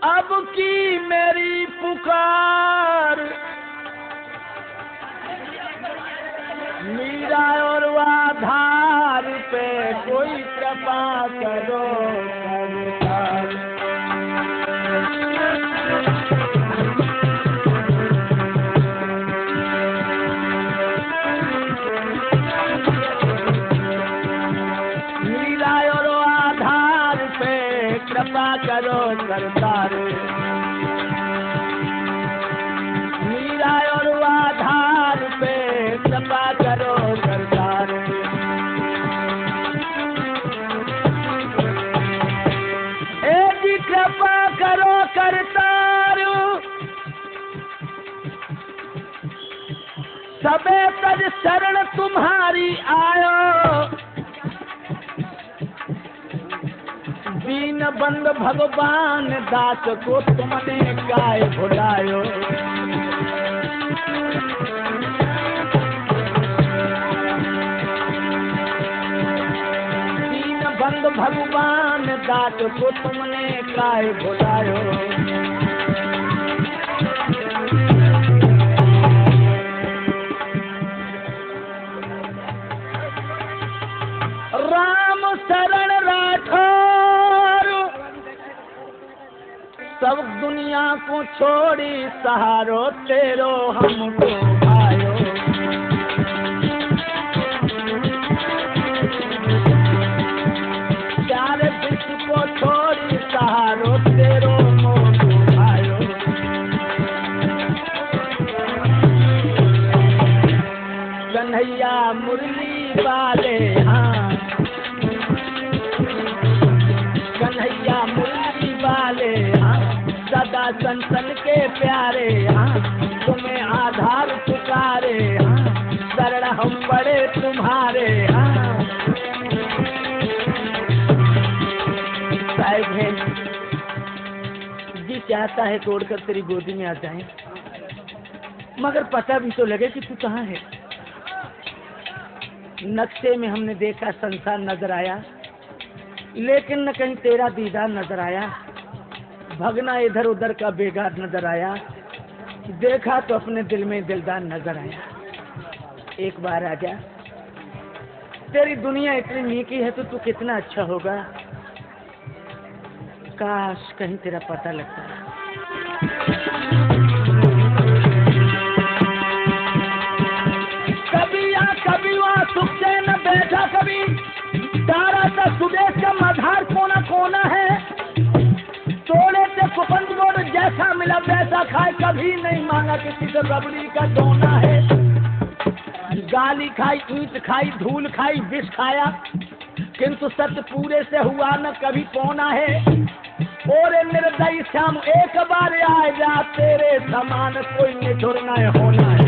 अब की मेरी पुकार, मीरा और आधार पे कोई कृपा करो सरकार। मीरा और आधार पे कृपा करो सरकार। मीरा और आधार पे कृपा करो सरकार। एक कृपा करो करतार, सबे तज शरण तुम्हारी आयो। दीन बंद भगवान दास को तुमने गाय भुलायो। दीन बंद भगवान दास को तुमने गाय भुलायो। राम शरण राठौर, सब दुनिया को छोड़ी सहारो तेरो हमको आयो। चार विश्व को छोड़ी सहारो तेरो मोको आयो। कन्हैया मुरली वाले हाँ, कन्हैया मुरली वाले हाँ, सदा संतन के प्यारे हाँ, तुम्हें आधार पुकारे हाँ, शरण हम बड़े तुम्हारे हाँ। साहिब है जी चाहता है तोड़कर तेरी गोदी में आ जाए, मगर पता भी तो लगे कि तू कहाँ है। नक्शे में हमने देखा संसार नजर आया, लेकिन न कहीं तेरा दीदार नजर आया। भगना इधर उधर का बेगार नजर आया, देखा तो अपने दिल में दिलदार नजर आया। एक बार आजा, तेरी दुनिया इतनी नीकी है तो तू कितना अच्छा होगा। काश कहीं तेरा पता लगता। कभी यहाँ कभी वहाँ सुख से न बैठा, कभी तारा सा सुदेश का मझार कोना कोना है। तोड़े से कुपंज मोड़ जैसा मिला वैसा खाए, कभी नहीं मांगा किसी से रबड़ी का दोना है। गाली खाई, ईंट खाई, धूल खाई, विष खाया, किंतु सत्य पूरे से हुआ न कभी पौना है। और निर्दयी श्याम एक बार आए जा, तेरे समान कोई निठुर न होना है।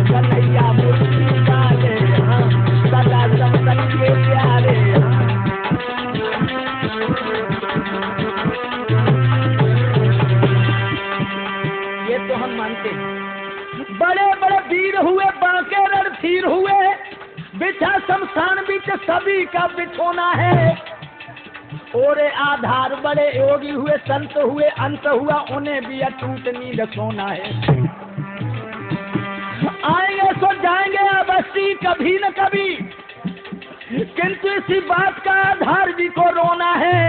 कन्हैया मुरली वाले हाँ, सदा संतन के प्यारे हाँ। ये तो हम मानते हैं। बड़े बड़े वीर हुए, बांके रणधीर हुए, बिछा शमशान बीच सभी का बिछोना है। और आधार बड़े योगी हुए, संत हुए, अंत हुआ उन्हें भी अटूट नींद सोना है। आएंगे सो जाएंगे अवश्य कभी न कभी, किंतु इसी बात का आधार जी को रोना है।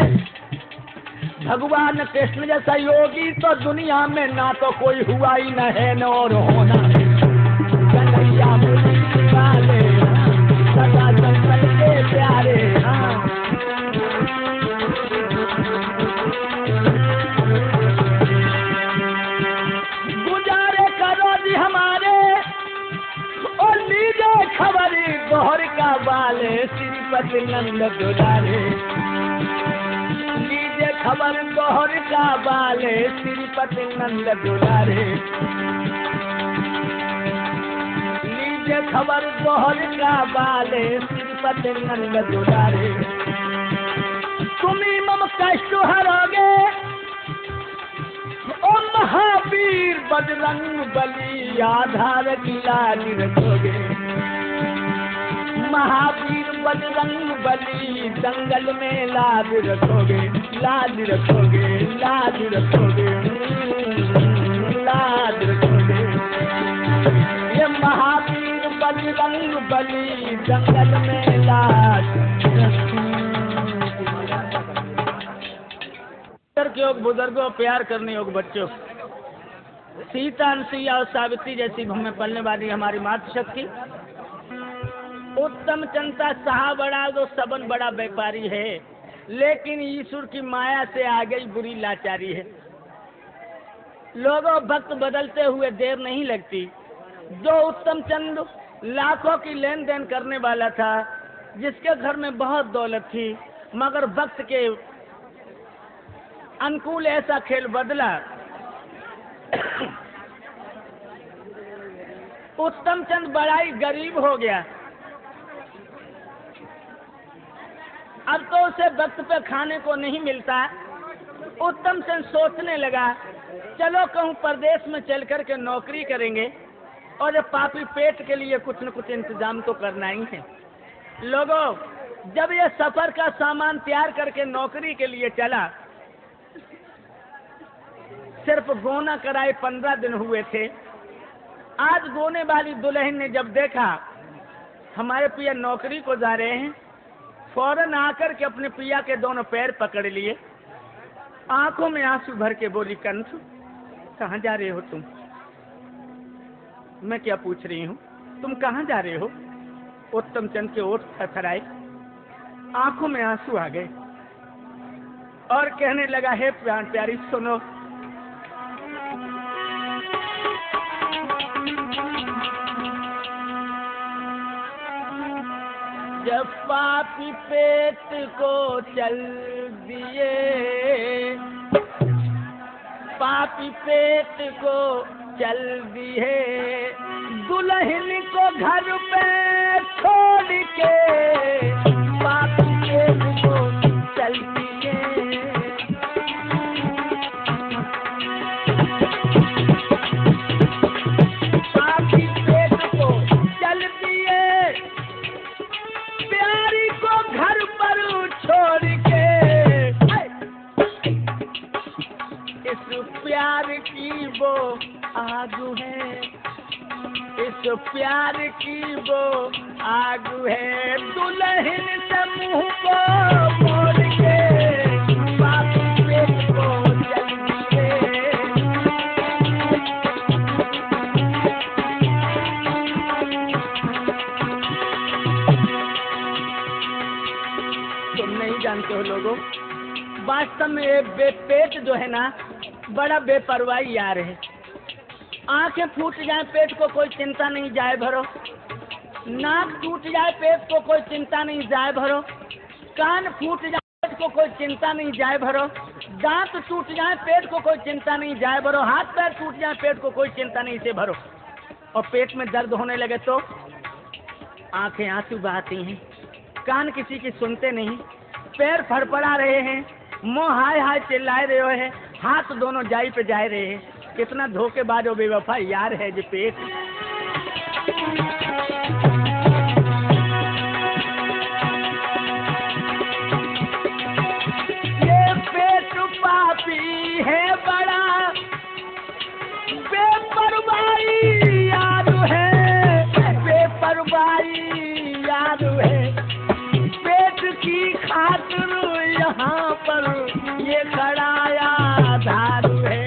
भगवान कृष्ण जैसा योगी तो दुनिया में ना तो कोई हुआ ही न है न और होना है। कन्हैया मुरली वाले सदा संतन के प्यारे हाँ। गुजारे करो जी हमारे और लीजिए खबरी दोहर का बाले श्रीपति नंद दुलारे, लीजिए खबर गौर का बाले श्रीपति नंद दुलारे, लीजिए खबर गौर का बाले श्रीपति नंद दुलारे। तुम्ही मम कष्ट हरोगे ओ महावीर बजरंग बली, आधार की लाज रखोगे, महावीर बजरंग बली, जंगल में लाज रखोगे, लाज रखोगे, लाज रखोगे, लाज रखोगे। ये महावीर बजरंग बली, जंगल में लाज के योग बुजुर्गों, प्यार करने योग बच्चों, सीता अनुसुईया और सावित्री जैसी भूमि पलने वाली हमारी मातृशक्ति, उत्तम चंदा सहा बड़ा तो सबन बड़ा व्यापारी है, लेकिन ईश्वर की माया से आ गई बुरी लाचारी है। लोगों, भक्त बदलते हुए देर नहीं लगती। जो उत्तम चंद लाखों की लेन देन करने वाला था, जिसके घर में बहुत दौलत थी, मगर वक्त के अनुकूल ऐसा खेल बदला। उत्तम चंद बड़ा ही गरीब हो गया। अब तो उसे वक्त पे खाने को नहीं मिलता। उत्तम चंद सोचने लगा, चलो कहूँ परदेश में चल कर के नौकरी करेंगे और ये पापी पेट के लिए कुछ न कुछ इंतजाम तो करना ही है। लोगों, जब ये सफर का सामान तैयार करके नौकरी के लिए चला, सिर्फ गोना कराए 15 दिन हुए थे। आज गोने वाली दुल्हन ने जब देखा हमारे पिया नौकरी को जा रहे हैं, फौरन आकर के अपने पिया के दोनों पैर पकड़ लिए, आंखों में आंसू भर के बोली, कंठ कहाँ जा रहे हो तुम? मैं क्या पूछ रही हूँ, तुम कहाँ जा रहे हो? उत्तम चंद के ओठ थरथराए, आंखों में आंसू आ गए और कहने लगा, हे प्राण प्यारी सुनो, जब पापी पेट को चल दिए, पापी पेट को चल दिए, दुल्हन को घर पे छोड़ के, पापी पेट को चल दिए। पापी पेट को चल दिए, प्यारी को घर पर छोड़ के, इस प्यार की वो आगू है, इस प्यार की वो आगू है, दुल्हन से मुंह को मोड़ के, पापी पेट को चल दिए। तुम नहीं जानते हो लोगों, वास्तव में ये पेट जो है ना, बड़ा बेपरवाही यार है। आंखें फूट जाए पेट को कोई चिंता नहीं, जाए भरो। नाक टूट जाए पेट को कोई चिंता नहीं, जाए भरो। कान फूट जाए पेट को कोई चिंता नहीं, जाए भरो। दांत टूट जाए पेट को कोई चिंता नहीं, जाए भरो। हाथ पैर टूट जाए पेट को कोई चिंता नहीं, इसे भरो। और पेट में दर्द होने लगे तो आंखें आंसू बहाती हैं, कान किसी की सुनते नहीं, पैर फड़फड़ा रहे हैं, मुंह हाय हाय चिल्लाए रहे हैं, हाथ दोनों जाई पे जा रहे हैं। कितना धोखेबाज और बेवफा यार है जो पेट। ये पेट पापी है बड़ा, बेपरवाही यार है, बेपरवाही यार है। पेट की खातिर यहाँ पर ये खड़ाया धारू है।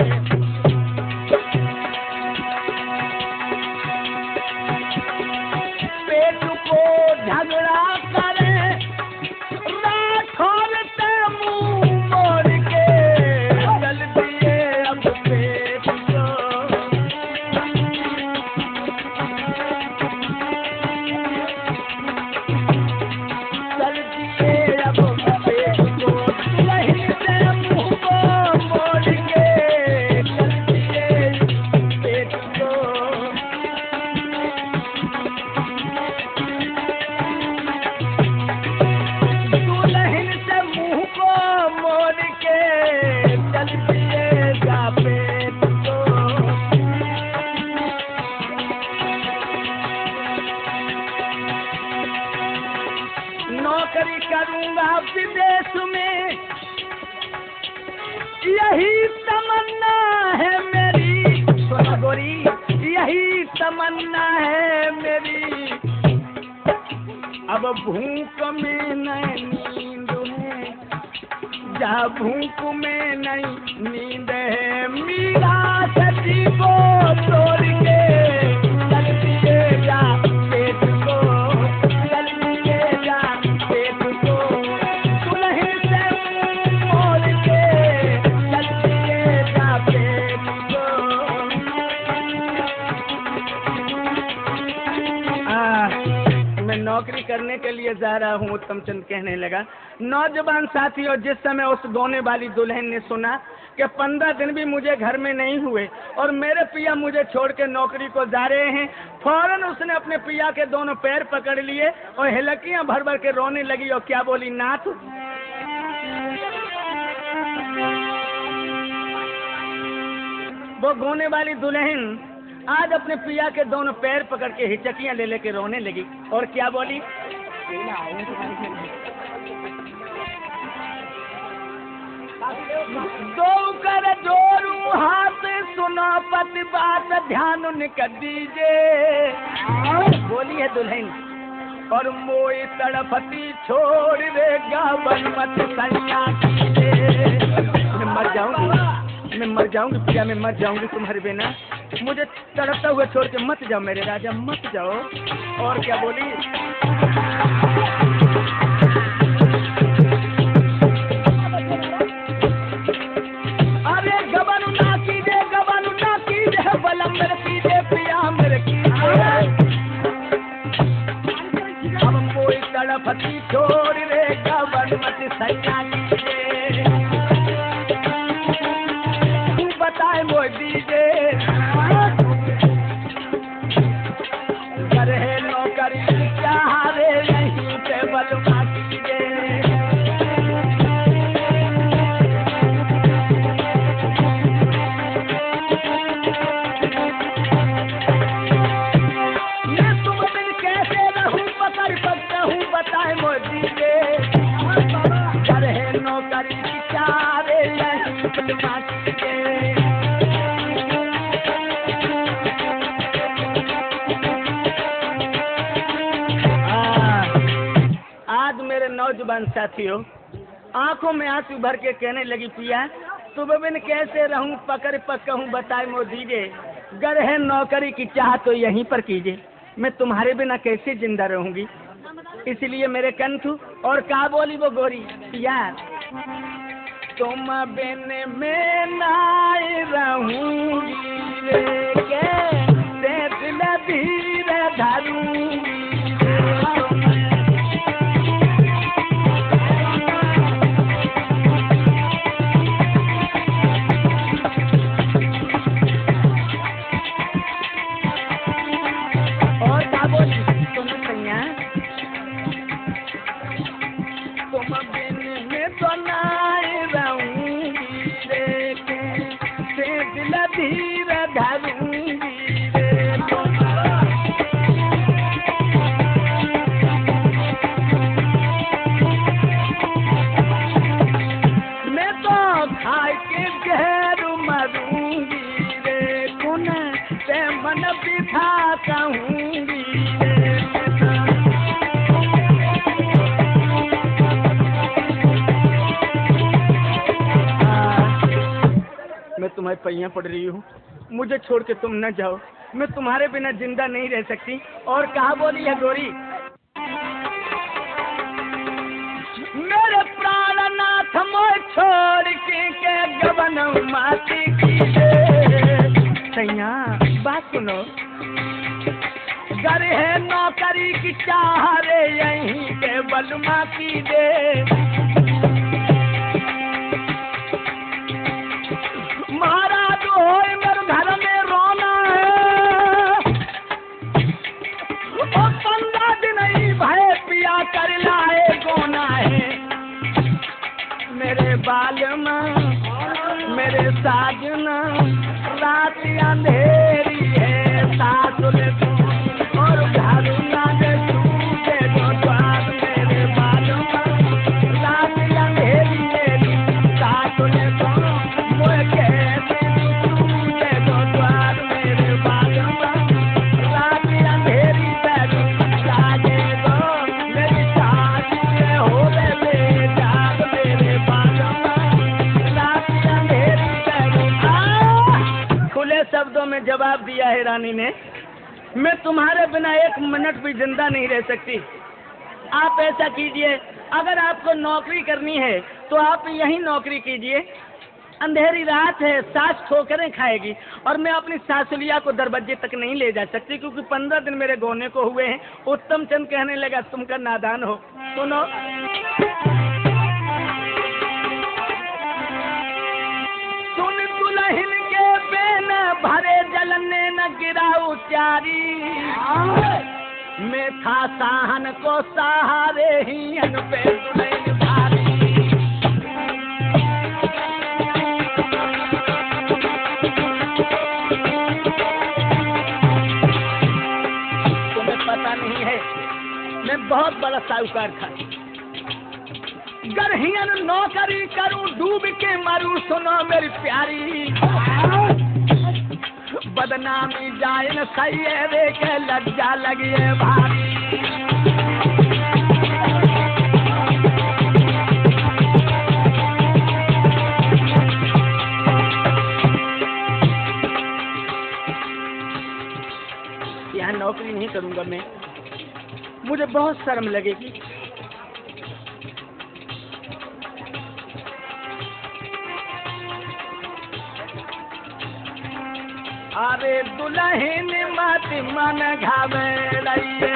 नौकरी करूंगा विदेश में, यही तमन्ना है मेरी। सुना गोरी, यही तमन्ना है मेरी। अब भूख में नहीं नींद है, जहाँ भूख में नहीं नींद है, मीरा सजी को तोड़ के चल दिए जा पेट को, चल दिए जा पेट को, दुल्हन से मोड़ के चल दिए जा पेट को। मैं नौकरी करने के लिए जा रहा हूँ, उत्तम चंद कहने लगा। नौजवान साथियों, जिस समय उस गाने वाली दुल्हन ने सुना कि 15 दिन भी मुझे घर में नहीं हुए और मेरे पिया मुझे छोड़ के नौकरी को जा रहे हैं, फौरन उसने अपने पिया के दोनों पैर पकड़ लिए और हिलकियां भर भर के रोने लगी और क्या बोली, नाथ वो गाने वाली दुल्हन आज अपने पिया के दोनों पैर पकड़ के हिचकियां ले लेके रोने लगी और क्या बोली, दो कर जोरू हाथ सुनो पति बात ध्यान निकल दीजिए। बोली है दुल्हन, और मोई तड़पती छोड़ देगा बनमत सैया कीजिए। मैं मर जाऊंगी पिया, मैं मर जाऊंगी तुम्हारे बिना, मुझे तड़पता हुआ छोड़ के मत जाओ मेरे राजा, मत जाओ। और क्या बोली, अरे गबन ना कीजिए, गबन ना कीजिए, बलम मेरे कीजिए पिया मेरे कीजिए। अब कोई तड़पती छोड़ देगा बनमत सैया कीजिए। बताए मोई दीजिए, करे नौकरी क्या रे नहीं पे बलमा कीजिए। मैं तुम बिन कैसे रहूं, पकड़ सकता हूँ, बताए मोई दीजिए। करे नौकरी क्या रे नहीं बलमा कीजिए। नौजवान साथियों, आंखों में आंसू भर के कहने लगी, पिया तुम बिन कैसे रहूं, पकड़ पकहूं, बताए मो दीजिए। गर है नौकरी की चाह तो यहीं पर कीजिए, मैं तुम्हारे बिना कैसे जिंदा रहूंगी, इसलिए मेरे कंठ। और क्या बोली वो गोरी, यार तुम बिन मैं नहीं रहूंगी रे, के दिल धीरे धरूंगी। तुम्हारे पैया पड़ रही हूँ, मुझे छोड़ के तुम न जाओ, मैं तुम्हारे बिना जिंदा नहीं रह सकती। और कहा बोली है गोरी, मेरे प्राणनाथ मोह छोड़ के गबन माती की सैया बात सुनो। गर है नौकरी की चाह रे यहीं के बलमा की दे। महाराज हो मेरे घर में रोना है, और 15 दिन ही भय पिया कर लाए गोना है। मेरे बालमा मेरे साजना रात अंधेरी है, सासुर और घरुना ने सूखे जो द्वार मेरे बाल। दिया है रानी ने, मैं तुम्हारे बिना एक मिनट भी जिंदा नहीं रह सकती। आप ऐसा कीजिए, अगर आपको नौकरी करनी है तो आप यही नौकरी कीजिए। अंधेरी रात है, सास ठोकरें खाएगी और मैं अपनी सासुलिया को दरवाजे तक नहीं ले जा सकती, क्योंकि 15 दिन मेरे गोने को हुए हैं। उत्तम चंद कहने लगा, तुम का नादान हो। सुनो, सुन दुल्हन के बेन भरे जलने न गिराऊ चारी, मैं था साहन को सहारे ही अन पे दुल्हन भारी। तुम्हें पता नहीं है, मैं बहुत बड़ा साहूकार था। गरहियन नौकरी करूं, डूब के मरूं, सुनो मेरी प्यारी। बदनामी जाए न सही है, देखे लज्जा लगिए भारी। यहाँ नौकरी नहीं करूंगा मैं, मुझे बहुत शर्म लगेगी। अरे दुल्हन मत मन घबराइए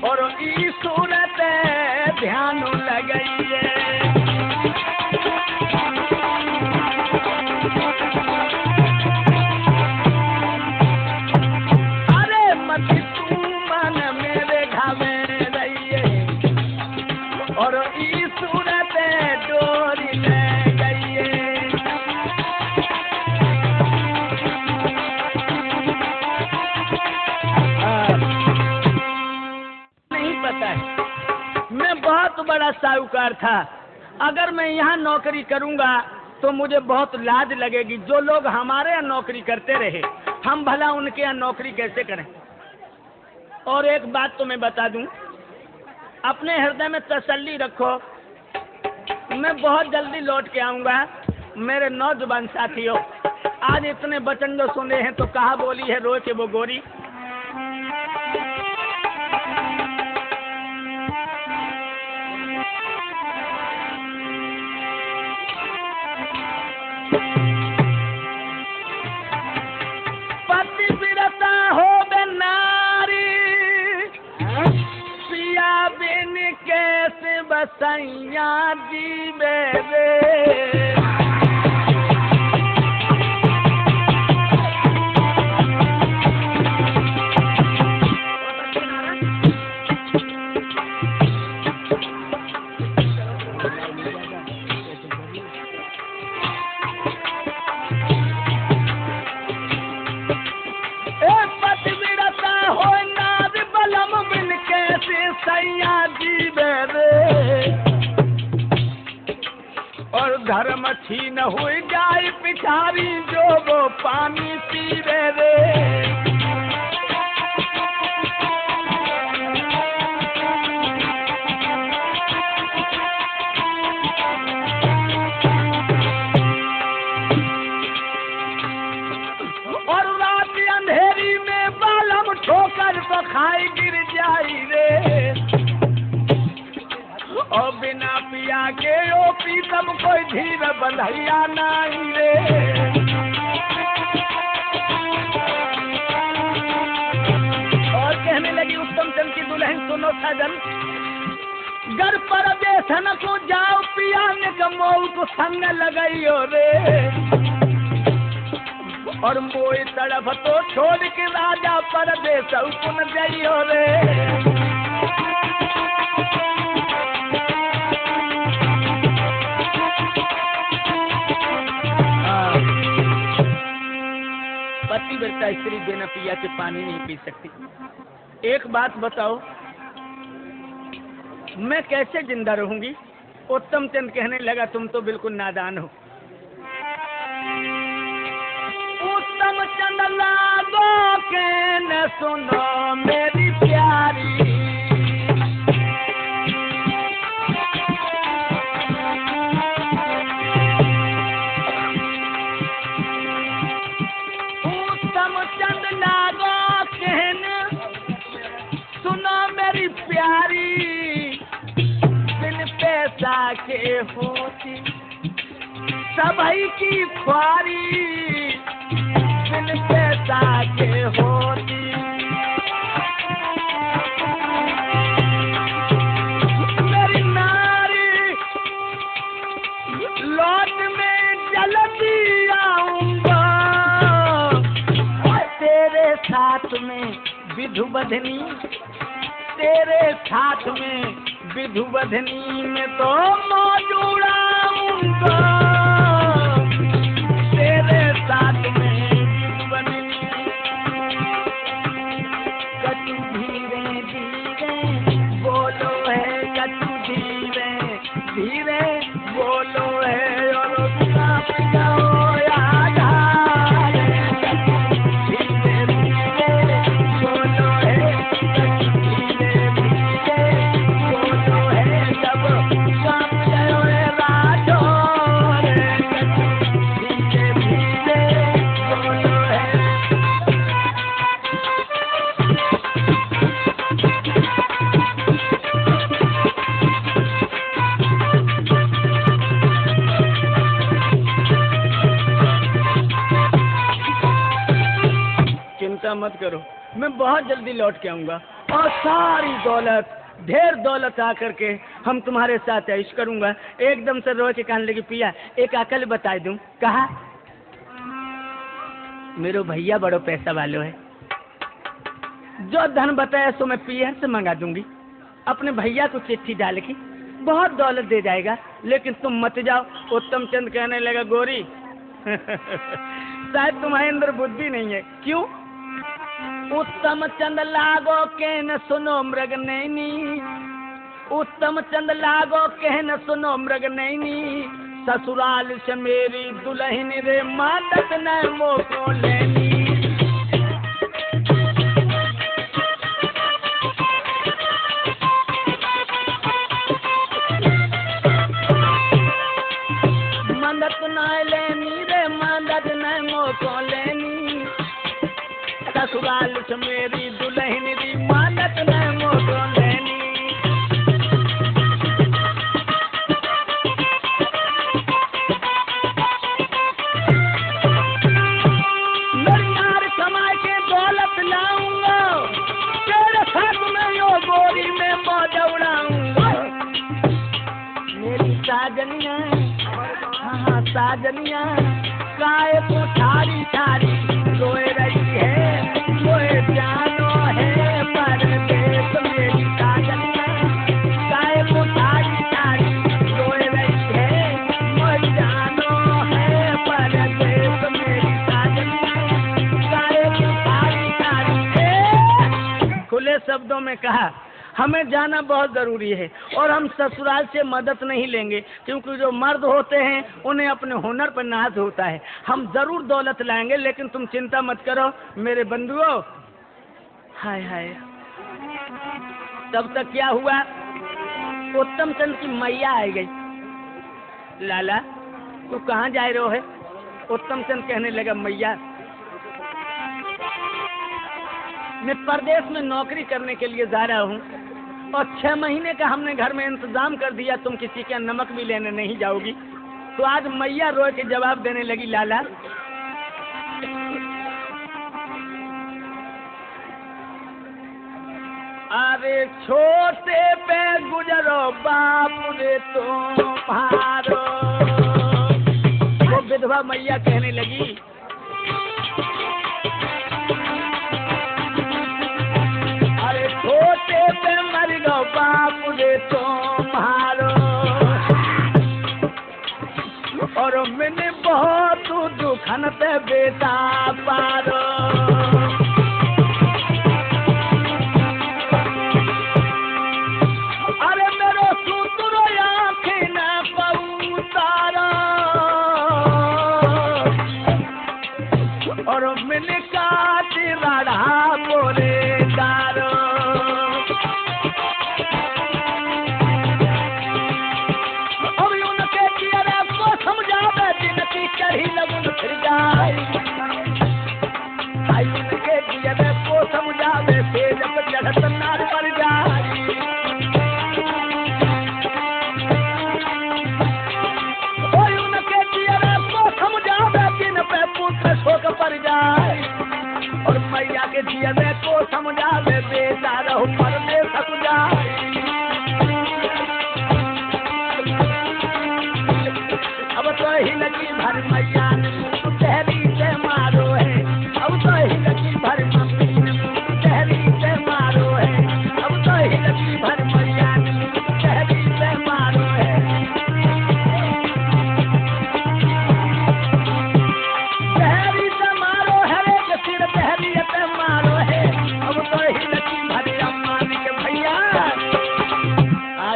और ई सूरत ध्यान लगाइए। अरे मत तू मन मेरे घबराइए और ई सूरत डोरी लगाइए। मैं बहुत बड़ा साहूकार था, अगर मैं यहाँ नौकरी करूँगा तो मुझे बहुत लाज लगेगी। जो लोग हमारे यहाँ नौकरी करते रहे, हम भला उनके यहाँ नौकरी कैसे करें। और एक बात तो मैं बता दूं, अपने हृदय में तसल्ली रखो, मैं बहुत जल्दी लौट के आऊँगा। मेरे नौजवान साथियों, आज इतने वचन जो सुने हैं तो कहा बोली है रो के वो गोरी। बसैया जी बेबे पतिव्रता हो नाद बलम बिन कैसे सैया जी बेबे और धर्म छीन हुई जाए पिछारी जो वो पानी पीवे रे। और रात अंधेरी में बालम ठोकर तो खाई गिर जाई रे और बिना पिया के ओ पीतम कोई धीर बंधैया नहीं रे। और कहने लगी उत्तम चंद की दुल्हन, सुनो सजन, घर पर बेसन को जाओ पियाने का मोल को संग लगाइयो रे और मोई तड़फ तो छोड़ के राजा परदेस उकुन जाइयो रे। पतिव्रता स्त्री बिना पिया के पानी नहीं पी सकती। एक बात बताओ, मैं कैसे जिंदा रहूंगी। उत्तम चंद कहने लगा, तुम तो बिल्कुल नादान हो। उत्तम चंद लागो के न सुनो मेरी प्यारी, प्यारी बिन पैसा के होती, सबई की ख्वारी बिन पैसा के होती। मेरी नारी लौट में जल्दी आऊंगा, तेरे साथ में विधु बधनी, तेरे साथ में विधु बधनी में तो मौजूद आऊंगा, तेरे साथ में विधु बधनी। कछु धीरे धीरे बोलो है, कछु धीरे धीरे बोलो है, और साफ जाओ आधार, धीरे धीरे बोलो है, धीरे धीरे बोलो है, जब साफ जाओ राठौर, धीरे धीरे बोलो है। चिंता मत करो, मैं बहुत जल्दी लौट के आऊंगा और सारी दौलत, ढेर दौलत आकर के हम तुम्हारे साथ ऐश करूंगा। एकदम से रो के कहने लगी, पिया एक अकल बता दूं। कहा, मेरो भैया बड़ो पैसा वालो है, जो धन बताया सो मैं पीहर से मंगा दूंगी। अपने भैया को चिट्ठी डाल के बहुत दौलत दे जाएगा, लेकिन तुम मत जाओ। उत्तम चंद कहने लगा, गोरी शायद तुम्हारे अंदर बुद्धि नहीं है। क्यों? उत्तम चंद लागो के न सुनो मृग नैनी, उत्तम चंद लागो के न सुनो मृग नैनी, ससुराल से मेरी दुल्हन रे मादत न मोको लेनी। मदद न लेनी रे, मदद न मोको लेनी, ससुराल से मेरी दुल्हन री मानत न मोको लेनी। मेरी यार कमाई के दौलत लाऊंगा, तेरे साथ में यो गोरी में मौज उड़ाऊंगा। मेरी साजनिया, हाँ साजनिया, काय को ठारी ठारी रोए रही है, रोए जानो है परदेश मेरी साजनिया, काय को ठारी ठारी रोए रही है, रोए जानो है परदेश मेरी साजनिया, काय को ठारी ठारी। खुले शब्दों में कहा, हमें जाना बहुत जरूरी है और हम ससुराल से मदद नहीं लेंगे, क्योंकि जो मर्द होते हैं उन्हें अपने हुनर पर नाज होता है। हम जरूर दौलत लाएंगे, लेकिन तुम चिंता मत करो मेरे बंधुओं। हाय हाय, तब तक क्या हुआ, उत्तम चंद की मैया आ गई। लाला तू कहाँ जा रहे हो है? उत्तम चंद कहने लगा, मैया मैं परदेश में नौकरी करने के लिए जा रहा हूँ और 6 महीने का हमने घर में इंतजाम कर दिया, तुम किसी का नमक भी लेने नहीं जाओगी। तो आज मैया रोए के जवाब देने लगी, लाला अरे छोटे पे गुजरो बाप रे तुम्हारो। वो विधवा मैया कहने लगी, अरे छोटे पे मर गो बाप रे तुम्हारो, और मैंने बहुत दुखन पे बेटा पारो। अरे मेरो सूतरो आँखें न पउतारा, और मैंने काट राढ़ा बोले दारो। अब उनके किया को समझा दिन की चढ़ी लगन फिर जाए,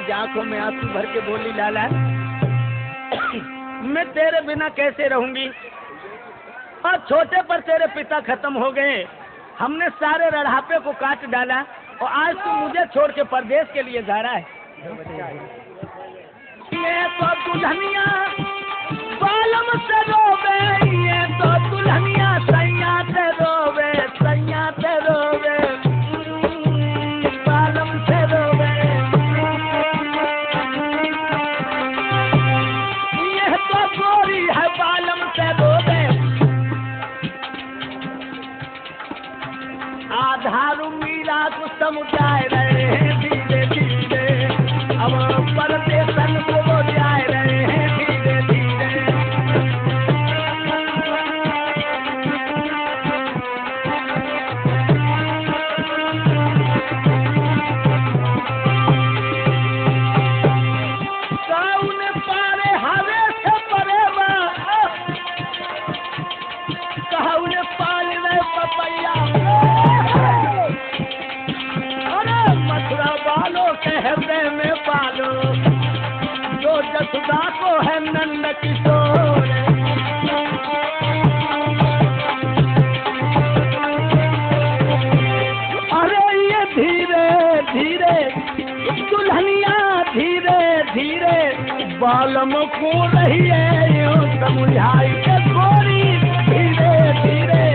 आज आंखों में आंसू भर के बोली, लाला मैं तेरे बिना कैसे रहूंगी। और छोटे पर तेरे पिता खत्म हो गए, हमने सारे रढ़ापे को काट डाला और आज तू मुझे छोड़ के परदेश के लिए जा रहा है। ये तो दुल्हनिया बालम से रोवे, ये तो दुल्हनिया सैया से रोवे, सैया से रोवे, बालम से रोवे। ये तो गोरी है बालम से रोवे, आधारू मीरा को समुझाए रहे हैं धीरे धीरे, अब परदेशन को जाए रहे हैं धीरे धीरे। कौन पारे हवे से परेवा, कौन पाल रहे पपैया, मथुरा वालों के हृदय में पालो, जो जसुदा को है नंद किशोर। अरे ये धीरे धीरे दुल्हनिया धीरे धीरे बालम को रही है यूं समुझाई के गोरी धीरे धीरे।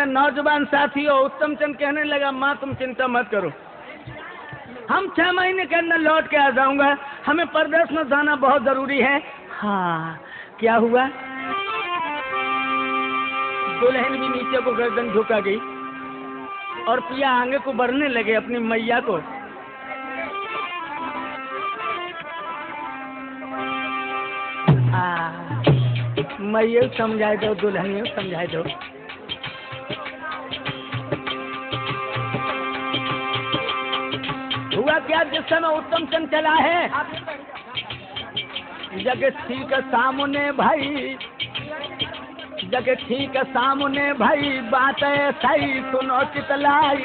नौजवान साथियों, उत्तम चंद कहने लगा, माँ तुम चिंता मत करो, हम 6 महीने के अंदर लौट के आ जाऊंगा, हमें परदेश में जाना बहुत जरूरी है। हाँ क्या हुआ, दुल्हन भी नीचे को गर्दन झुका गई और पिया आगे को बढ़ने लगे अपनी मैया को। मैया समझाए दो, दुल्हनियों समझाए दो। हुआ क्या, जिस समय उत्तम चंद चला है, जगह ठीक सामने भाई, जगह ठीक सामने भाई, बात सही सुनो चितलाई,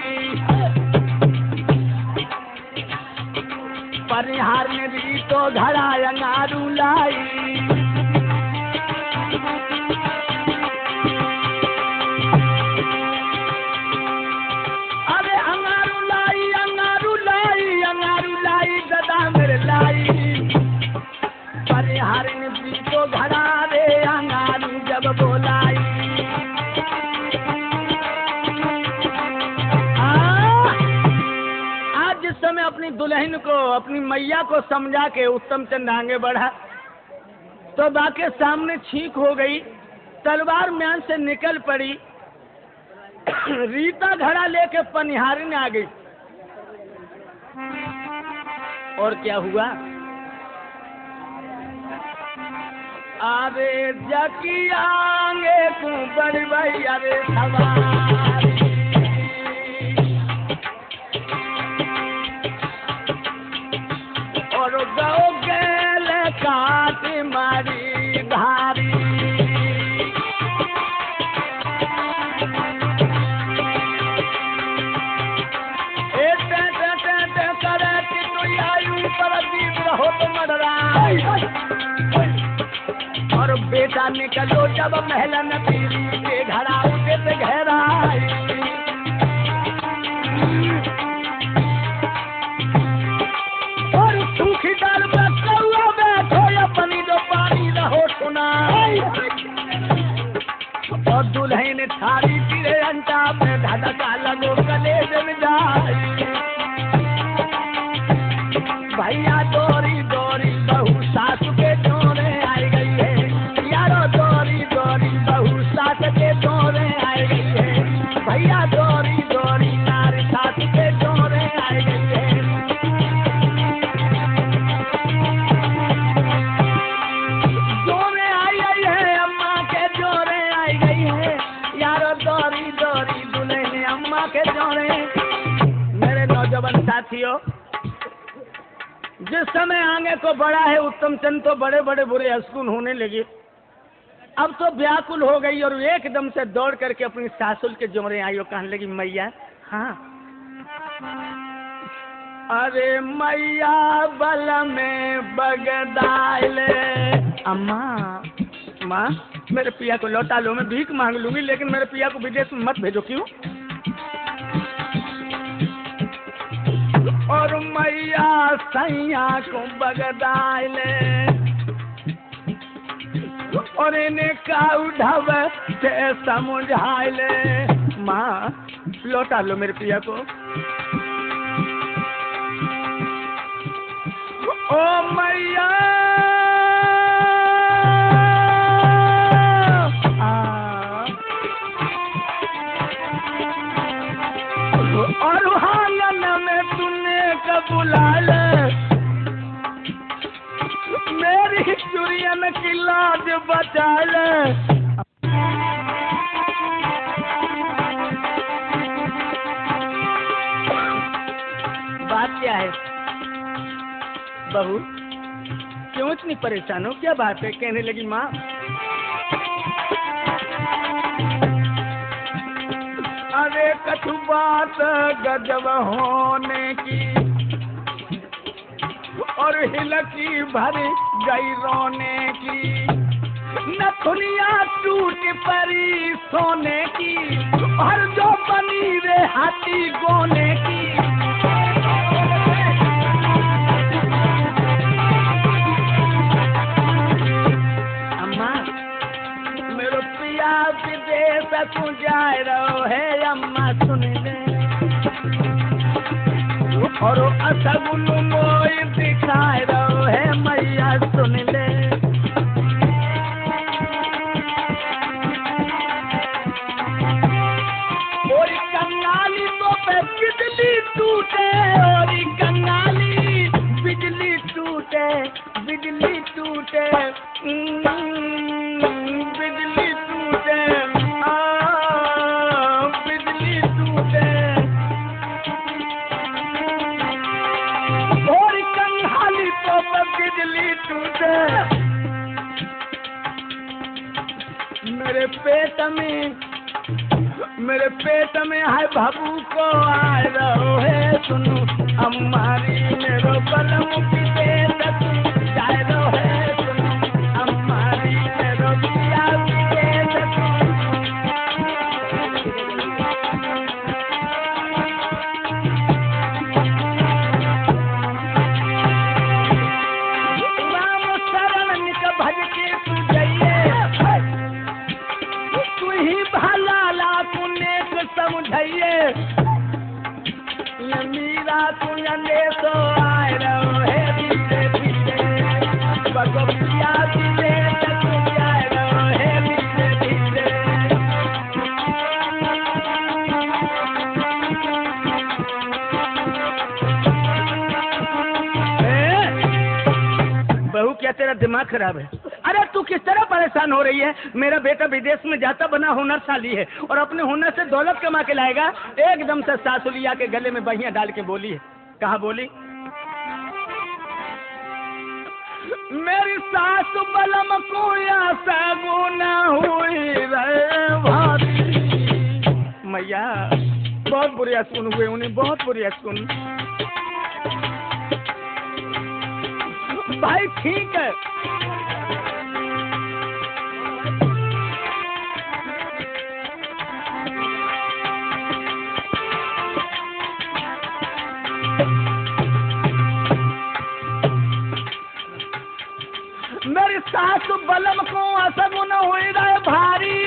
परिहार ने भी तो धड़ा अंगारू लाई। परिहारिन भी तो घड़ा रे अंगारू जब बोलाई। आज जिस समय अपनी दुल्हन को, अपनी मैया को समझा के उत्तम चंद आगे बढ़ा तो बाके सामने छींक हो गई, तलवार म्यान से निकल पड़ी, रीता घड़ा लेके पनिहारिन आ गई। और क्या हुआ, अरे जकियांगे तू बड़ी भाई, अरे सवारी और गौ गेल काट मारी धारी। करे कि तू आयु पर दीप रहो तो मडरा, और बेटा निकलो जब महलन पीरी के घड़ा उठे से गहराई। और सूखी डाल में कौआ बैठो अपनी जो पानी रहो सुनाई। और दुल्हन थारी तिरे अंटा पे धड़का लगो कलेज में जाए। भैया दोरी दोरी बहू सासु के जोड़े आई गई है, यारो दोरी दोरी बहू सास के जोड़े आई गई है। भैया दोरी दोरी नारी सासु के जोड़े आई गई है। जोड़े आई गई है, अम्मा के जोड़े आई गई है, यारो दोरी दोरी दुल्हन अम्मा के जोड़े। मेरे नौजवान साथियों, जिस समय आगे को बढ़ा है उत्तम चंद तो बड़े बड़े बुरे हस्कुन होने लगे। अब तो व्याकुल हो गई और एकदम से दौड़ करके अपनी सासुल के जोरे आई और कहने लगी मैया हाँ अरे मैया बल में बगदाइले अम्मा माँ मेरे पिया को लौटा लो, मैं भीख मांग लूंगी लेकिन मेरे पिया को विदेश में मत भेजो। क्यों? और मैया सैया को बगदाइले और इन्हें का उठाव से समझाइले माँ लौटा लो मेरे पिया को। ओ मैया और आंगन में तूने कब बुला ले मेरी चुरियन की लाज बचा ले। बात क्या है बहू, क्यों इतनी परेशान हो, क्या बात है? कहने लगी माँ अरे कछु बात गजब होने की और हिलकी भरी गई रोने की, नथुनिया टूट पड़ी सोने की और जो बनी रे हाथी गोने की। अम्मा मेरे पिया विदेश तू जाए रहो है अम्मा सुन ले और असगुन मोई दिखाए रहो है मैया सुन ले। और कंगाली तो पे बिजली टूटे और कंगाली बिजली टूटे बिजली टूटे बिजली टूटे बिजली टूटे और कंगाली तो पे बिजली टूटे मेरे पेट में है भबू को आए रहो है सुनो अम्मारी मेरो बलम की पेट जाए रहो है सुनो अम्मारी मेरो पिया की पेट। राम शरण निक भज के तू जाइए तू ही भला समझाइए मीरा तुझे तो आए रहो है पीछे पीछे बगोपिया पीछे तू आए रहो है पीछे पीछे। बहू क्या तेरा दिमाग खराब है? अरे तू किस तरह परेशान हो रही है? मेरा बेटा विदेश में जाता बना हुनरशाली है और अपने हुनर से दौलत कमा के लाएगा। एकदम से सासुलिया के गले में बहियां डाल के बोली है। कहा बोली? मेरी सास बलम को सगुन हुई रे भाभी। मैया बहुत बुरे असून हुए उन्हें, बहुत बुरे असून। भाई ठीक है मेरी सास बलम को असगुन हुई रहे भारी।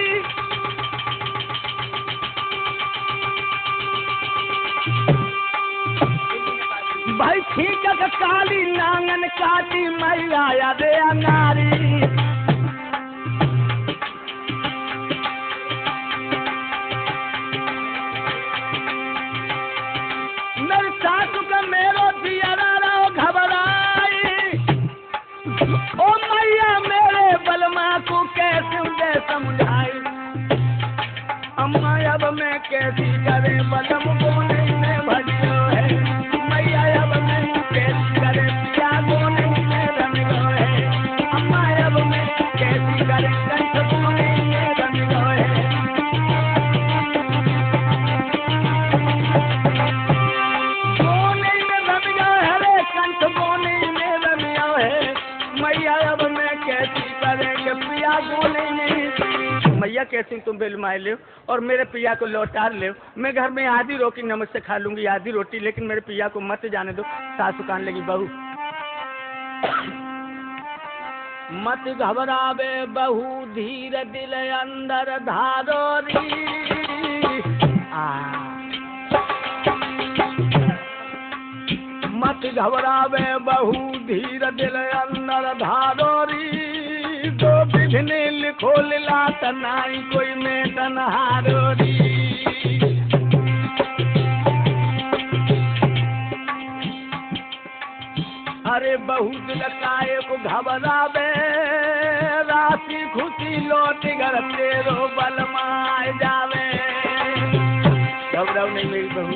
भाई ठीक है काली नांगन काटी मैया याद नारी। मेरी सास का मेरो दिया रहो घबराई ओ मैया मेरे बलमा को कैसे दे समझाई। अम्मा अब मैं कैसी करे बलम को नहीं भजियो है मैया अब मैं कैसी करे पिया को नहीं रंगो है। अम्मा अब मैं कैसी करे बोलेंगे मैया कैसी तुम बेलमाए ले और मेरे पिया को लौटा ले। मैं घर में आधी रोटी नमक से खा लूंगी, आधी रोटी, लेकिन मेरे पिया को मत जाने दो। सासू कान लगी, बहू मत घबरावे बहू, धीरे दिल अंदर धारो री। मत घबरावे बहू, धीरे दिल अंदर धारो री। दो विधिने लिखो लीला तनाई कोई में तनहारो री। अरे बहू दिल काए को घबरावे, राशि खुशी लौट घर तेरो बल माए जावे। घबराओ नहीं मेरी बहू,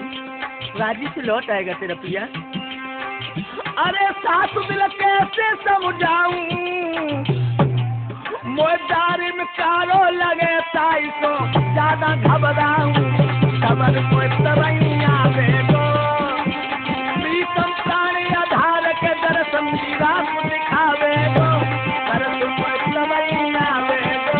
राजी से लौट आएगा तेरा पिया। अरे सासू दिल कैसे समझाऊं, मोदारी में कारो लगे ताई को ज्यादा घबराऊं। खबर को तरैया बेगो, प्रीतम प्राणी आधार के दर्शन मीरा को दिखावे गो। खबर को तरैया बेगो।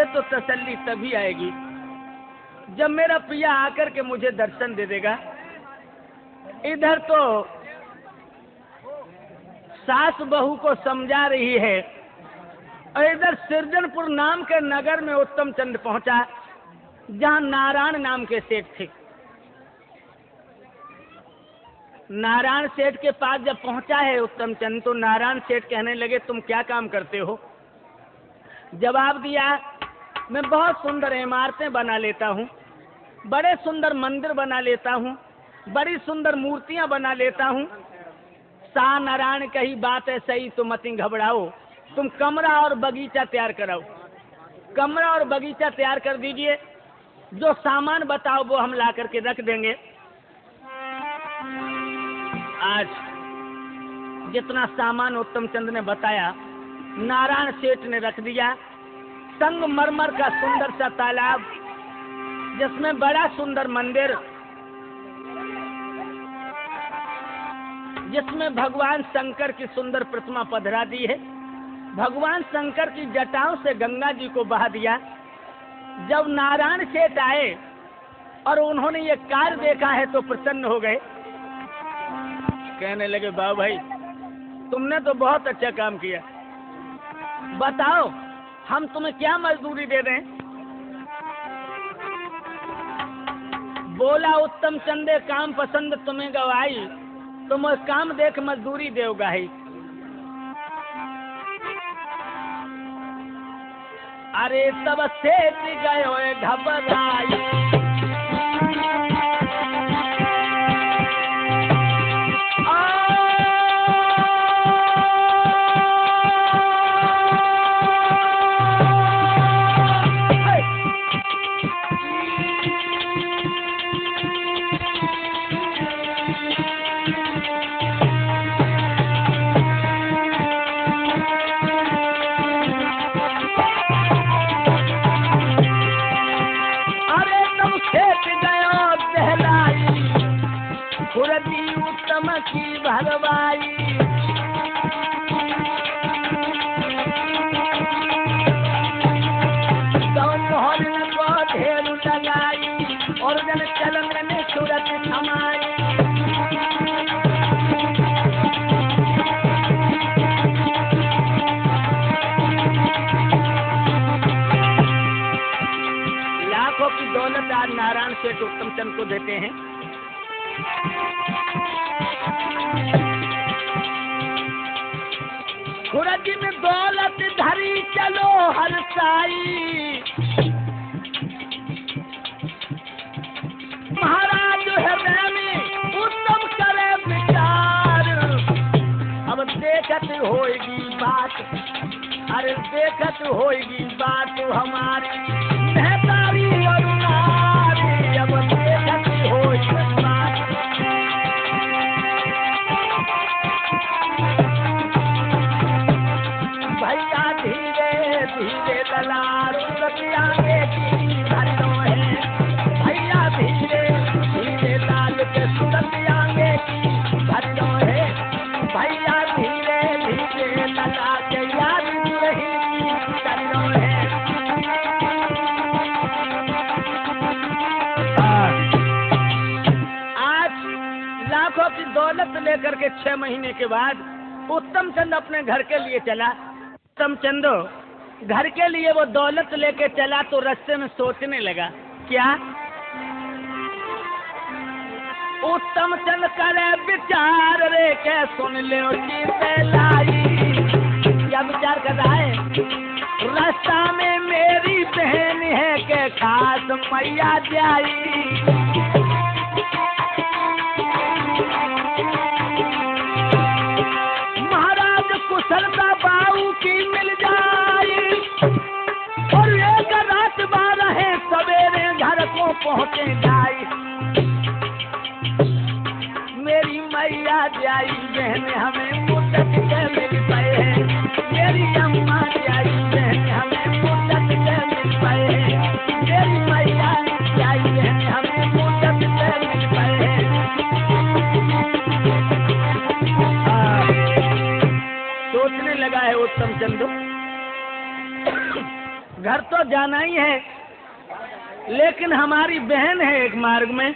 तो तसल्ली तभी आएगी जब मेरा पिया आकर के मुझे दर्शन दे देगा। इधर तो सास बहू को समझा रही है और इधर सृजनपुर नाम के नगर में उत्तम चंद पहुंचा, जहां नारायण नाम के सेठ थे। नारायण सेठ के पास जब पहुंचा है उत्तम चंद, तो नारायण सेठ कहने लगे तुम क्या काम करते हो? जवाब दिया, मैं बहुत सुंदर इमारतें बना लेता हूँ, बड़े सुंदर मंदिर बना लेता हूँ, बड़ी सुंदर मूर्तियाँ बना लेता हूँ। शाह नारायण कही बात है सही, तो मत घबराओ, तुम कमरा और बगीचा तैयार कराओ। कमरा और बगीचा तैयार कर दीजिए, जो सामान बताओ वो हम ला करके रख देंगे। आज जितना सामान उत्तम चंद ने बताया नारायण सेठ ने रख दिया। संगमरमर का सुंदर सा तालाब, जिसमें बड़ा सुंदर मंदिर, जिसमें भगवान शंकर की सुंदर प्रतिमा पधरा दी है। भगवान शंकर की जटाओं से गंगा जी को बहा दिया। जब नारायण सेठ आए और उन्होंने ये कार्य देखा है तो प्रसन्न हो गए। कहने लगे बाबू भाई तुमने तो बहुत अच्छा काम किया, बताओ हम तुम्हें क्या मजदूरी दे दें? बोला उत्तम चंदे काम पसंद तुम्हें गवाई, तुम काम देख मजदूरी देगा ही। अरे तब सेठ गए घबराई, की भरवाई। को ढेर लगाई और जन चलन में सूरत थमाई। लाखों की दौलत आज नारायण सेठ उत्तम चंद को देते हैं। खुरजी में दौलत धरी बरसाई। महाराज हृदय में उत्तम करे विचार, अब देखत होएगी बात, अरे देखत होएगी बात हमारी महतारी और नारी, अब देखत होएगी बात। भैया धीरे धीरे दलाल आगे की धनो है, भैया धीरे धीरे लाल के सूरत आगे की धनो है, भैया धीरे धीरे लगा के याद रही धनो है। आज लाखों की दौलत लेकर के 6 महीने के बाद उत्तम चंद अपने घर के लिए चला। उत्तम चंदो घर के लिए वो दौलत लेके चला तो रास्ते में सोचने लगा, क्या उत्तम चंद करे विचार रे के सुन ले लाई, क्या विचार कर रहा है? रास्ता में मेरी बहन है के खास मैया जाई, कुशलता बाऊ की मिल जाए और एक रात 12 सवेरे घर को पहुँचे जाए। मेरी मैया जाई बहन हमें मुद्दत के मिल पाए, मेरी अम्मा जाई बहन हमें मुद्दत के मिल पाए, मेरी मैया जाई बहन हमें मुद्दत के मिल पाए। सोचने लगा है उत्तम चंदू, घर तो जाना ही है, लेकिन हमारी बहन है एक मार्ग में,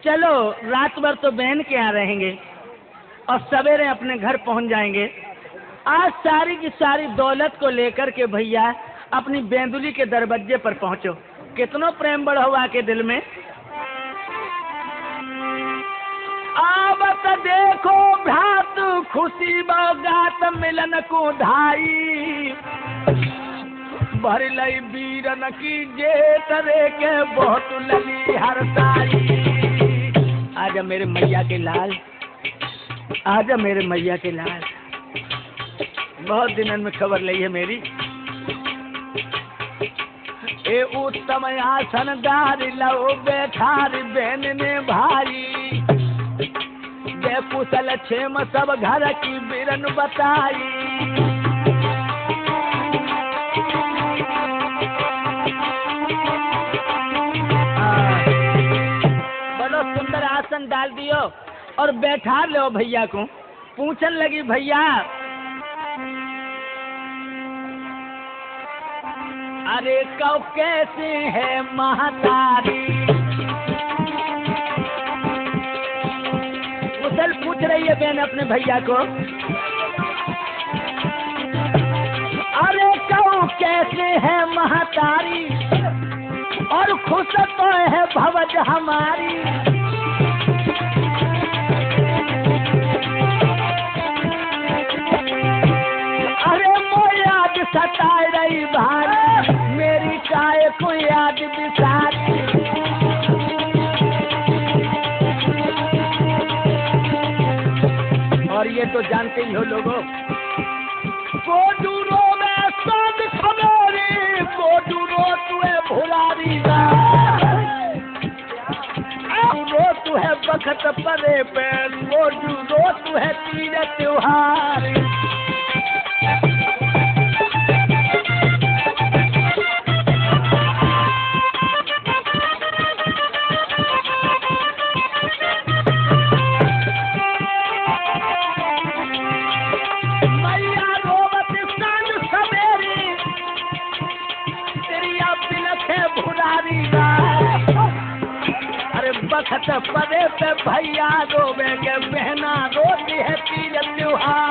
चलो रात भर तो बहन के यहाँ रहेंगे और सवेरे अपने घर पहुंच जाएंगे। आज सारी की सारी दौलत को लेकर के भैया अपनी बेंदुली के दरवाजे पर पहुंचो। कितनो प्रेम बढ़ हुआ के दिल में। आवत देखो भ्रात खुशी बगात मिलन को धाई, भर लई बीरन की जेतरे के बहुत लली हरसाई। आजा मेरे मैया के लाल, आजा मेरे मैया के लाल, बहुत दिनों में खबर ली है मेरी। ए उत्तम आसन दार लो बैठारी बहन ने भाई, जय कुशल क्षेम सब घर की बिरन बताई। बड़ो सुंदर आसन डाल दियो और बैठा लो भैया को। पूछने लगी, भैया अरे कौ कैसे है महतारी? कुशल पूछ रही है बहन अपने भैया को। अरे कौ कैसे है महतारी और खुश तो है भवज हमारी। अरे मो याद सताए रही भारी, मेरी काय को याद बिसारी। और ये तो जानते ही हो लोगों, कोडूरो में साध खबरी, कोडूरो तुए भुलारी गा, कोडूरो तू है बखत परे पे, कोडूरो तू है तीर त्योहार। बखत पदे पे भैया रोवे के बहना रोती है तीज त्योहार।